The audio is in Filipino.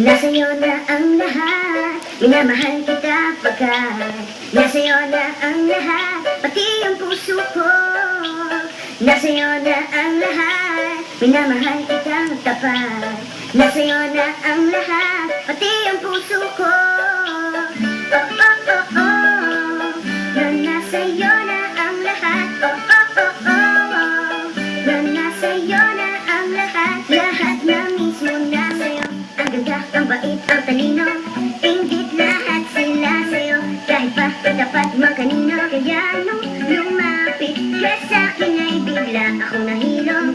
Nasa'yo na ang lahat, minamahal kita pagkat nasa'yo na ang lahat, pati ang puso ko. Nasa'yo na ang lahat, minamahal kitang tapat. Nasa'yo na ang lahat, pati ang puso ko. Oh, oh, oh, oh, na nasa'yo na ang lahat. Oh, oh, oh, oh, na nasa'yo na ang lahat. Lahat na mismo nasa'yo, ang ganda, ang bait, ang talino. Ingit lahat sila sa'yo, kahit pa katapat man kanino. Kaya nung lumapit ka sa'kin ay bigla akong nahilo.